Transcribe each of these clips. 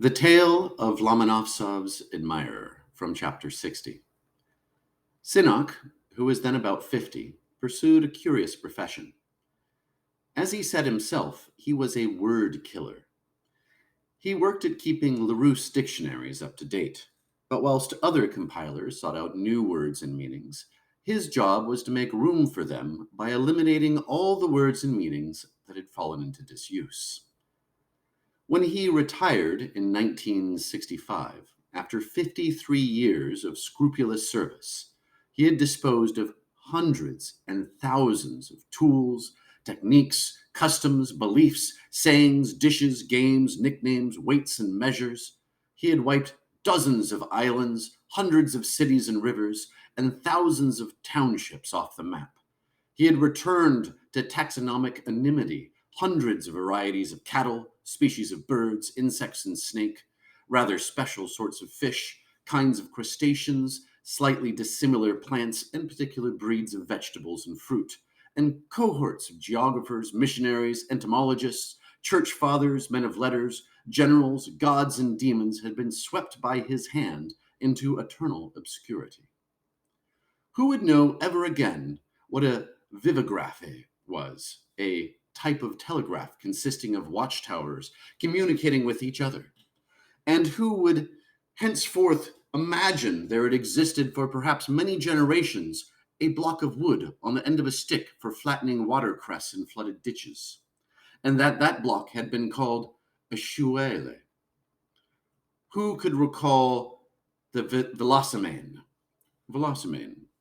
The Tale of Lomonosov's Admirer from Chapter 60. Sinnock, who was then about 50, pursued a curious profession. As he said himself, he was a word killer. He worked at keeping Larousse dictionaries up to date, but whilst other compilers sought out new words and meanings, his job was to make room for them by eliminating all the words and meanings that had fallen into disuse. When he retired in 1965, after 53 years of scrupulous service, he had disposed of hundreds and thousands of tools, techniques, customs, beliefs, sayings, dishes, games, nicknames, weights, and measures. He had wiped dozens of islands, hundreds of cities and rivers, and thousands of townships off the map. He had returned to taxonomic anonymity hundreds of varieties of cattle, species of birds, insects and snake, rather special sorts of fish, kinds of crustaceans, slightly dissimilar plants, and particular breeds of vegetables and fruit, and cohorts of geographers, missionaries, entomologists, church fathers, men of letters, generals, gods, and demons had been swept by his hand into eternal obscurity. Who would know ever again what a vivagraphe was, a type of telegraph consisting of watchtowers communicating with each other? And who would henceforth imagine there had existed for perhaps many generations a block of wood on the end of a stick for flattening watercress in flooded ditches, and that block had been called a chouelle? Who could recall the velocimane,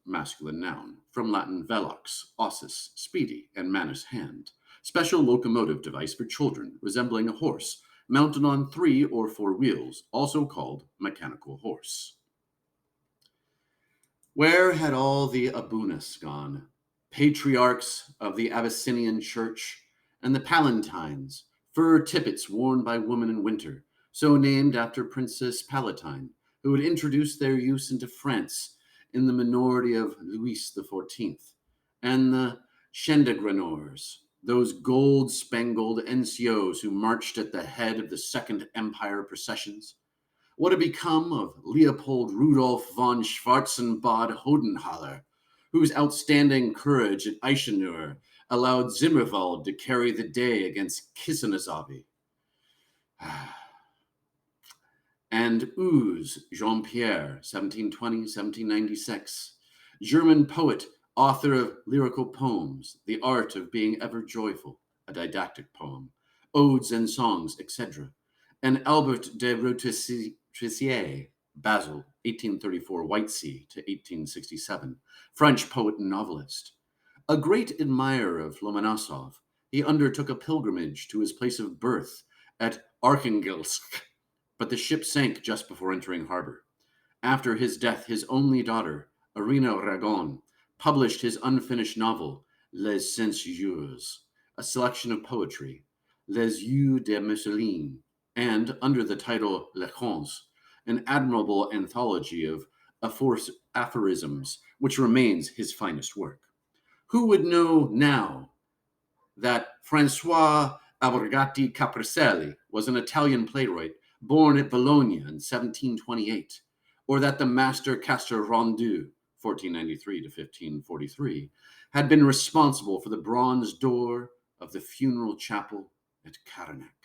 masculine noun, from Latin velox, ossus, speedy, and manus, hand, special locomotive device for children, resembling a horse, mounted on 3 or 4 wheels, also called mechanical horse. Where had all the Abunas gone, patriarchs of the Abyssinian church, and the Palatines, fur tippets worn by women in winter, so named after Princess Palatine, who had introduced their use into France in the minority of Louis XIV, and the Chendegrenors, those gold-spangled NCOs who marched at the head of the Second Empire processions? What had become of Leopold Rudolf von Schwarzenbad Hodenhaller, whose outstanding courage at Eicheneur allowed Zimmerwald to carry the day against Kisanazabi? And Uz Jean-Pierre, 1720-1796, German poet, author of lyrical poems, The Art of Being Ever Joyful, a didactic poem, odes and songs, etc., and Albert de Routessier, Basel, 1834, White Sea to 1867, French poet and novelist. A great admirer of Lomonosov, he undertook a pilgrimage to his place of birth at Arkhangelsk, but the ship sank just before entering harbor. After his death, his only daughter, Irina Ragon, published his unfinished novel, Les Censures, a selection of poetry, Les Yeux de Mussoline, and, under the title Les Contes, an admirable anthology of aphorisms, which remains his finest work. Who would know now that Francois Albergati Capricelli was an Italian playwright born at Bologna in 1728, or that the master Castor Rondeau, 1493 to 1543, had been responsible for the bronze door of the funeral chapel at Karnak?